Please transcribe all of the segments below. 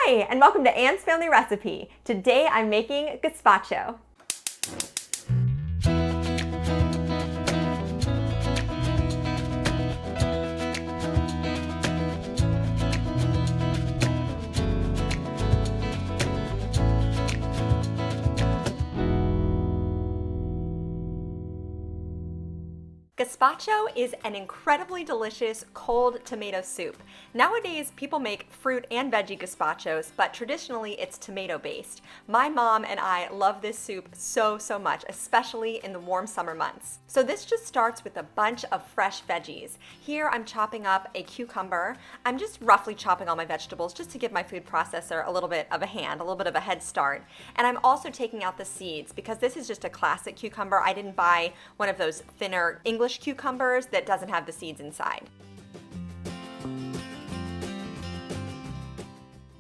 Hi, and welcome to Anne's Family Recipe. Today I'm making gazpacho. Gazpacho is an incredibly delicious cold tomato soup. Nowadays, people make fruit and veggie gazpachos, but traditionally it's tomato based. My mom and I love this soup so much, especially in the warm summer months. So this just starts with a bunch of fresh veggies. Here I'm chopping up a cucumber. I'm just roughly chopping all my vegetables just to give my food processor a little bit of a hand, a little bit of a head start. And I'm also taking out the seeds because this is just a classic cucumber. I didn't buy one of those thinner English cucumbers that doesn't have the seeds inside.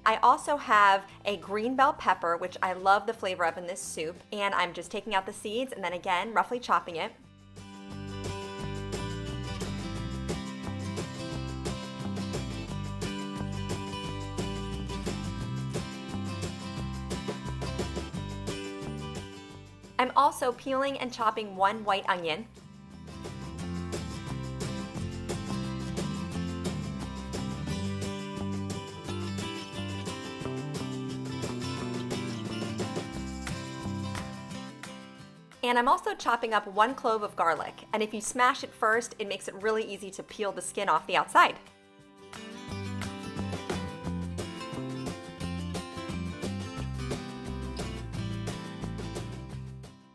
I also have a green bell pepper, which I love the flavor of in this soup, and I'm just taking out the seeds and then again roughly chopping it. I'm also peeling and chopping one white onion. And I'm also chopping up one clove of garlic. And if you smash it first, it makes it really easy to peel the skin off the outside.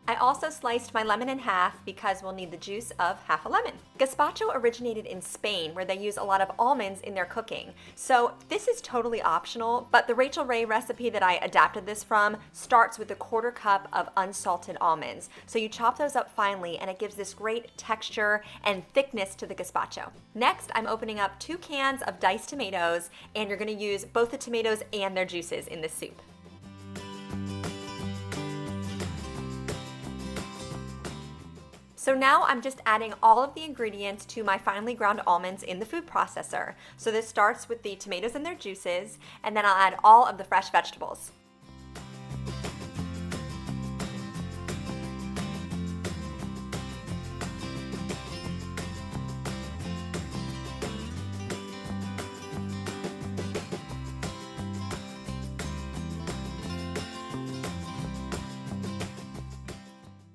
I also sliced my lemon in half because we'll need the juice of half a lemon. Gazpacho originated in Spain, where they use a lot of almonds in their cooking. So this is totally optional, but the Rachael Ray recipe that I adapted this from starts with a 1/4 cup of unsalted almonds. So you chop those up finely and it gives this great texture and thickness to the gazpacho. Next, I'm opening up 2 cans of diced tomatoes, and you're gonna use both the tomatoes and their juices in this soup. So now I'm just adding all of the ingredients to my finely ground almonds in the food processor. So this starts with the tomatoes and their juices, and then I'll add all of the fresh vegetables.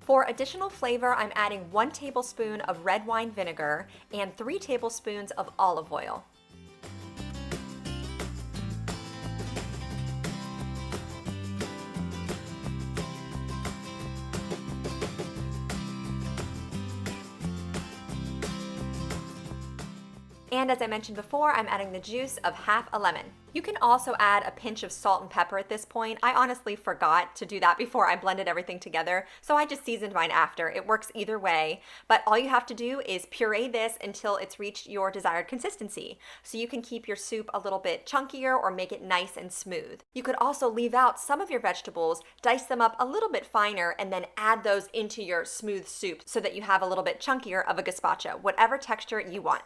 For additional flavor, I'm adding 1 tablespoon of red wine vinegar and 3 tablespoons of olive oil. And as I mentioned before, I'm adding the juice of half a lemon. You can also add a pinch of salt and pepper at this point. I honestly forgot to do that before I blended everything together, so I just seasoned mine after. It works either way, but all you have to do is puree this until it's reached your desired consistency. So you can keep your soup a little bit chunkier or make it nice and smooth. You could also leave out some of your vegetables, dice them up a little bit finer, and then add those into your smooth soup so that you have a little bit chunkier of a gazpacho, whatever texture you want.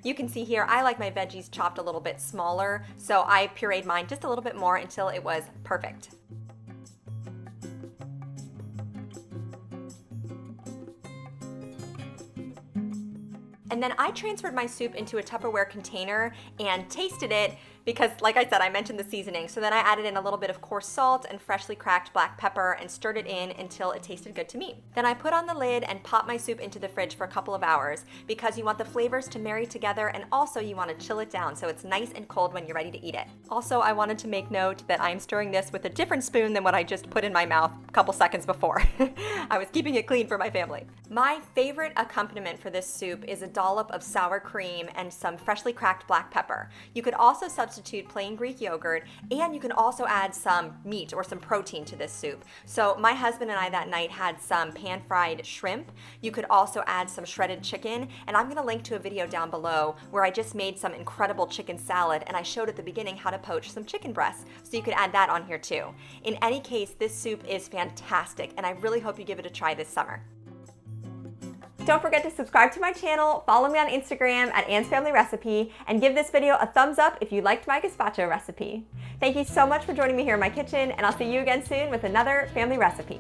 You can see here, I like my veggies chopped a little bit smaller, so I pureed mine just a little bit more until it was perfect. And then I transferred my soup into a Tupperware container and tasted it because, like I said, I mentioned the seasoning. So then I added in a little bit of coarse salt and freshly cracked black pepper and stirred it in until it tasted good to me. Then I put on the lid and popped my soup into the fridge for a couple of hours because you want the flavors to marry together, and also you want to chill it down so it's nice and cold when you're ready to eat it. Also, I wanted to make note that I'm stirring this with a different spoon than what I just put in my mouth a couple seconds before. I was keeping it clean for my family. My favorite accompaniment for this soup is a dollop of sour cream and some freshly cracked black pepper. You could also substitute plain Greek yogurt, and you can also add some meat or some protein to this soup. So my husband and I that night had some pan-fried shrimp. You could also add some shredded chicken, and I'm gonna link to a video down below where I just made some incredible chicken salad, and I showed at the beginning how to poach some chicken breasts, so you could add that on here too. In any case, this soup is fantastic, and I really hope you give it a try this summer. don't forget to subscribe to my channel, follow me on Instagram at Anne's Family Recipe, and give this video a thumbs up if you liked my gazpacho recipe. Thank you so much for joining me here in my kitchen, and I'll see you again soon with another family recipe.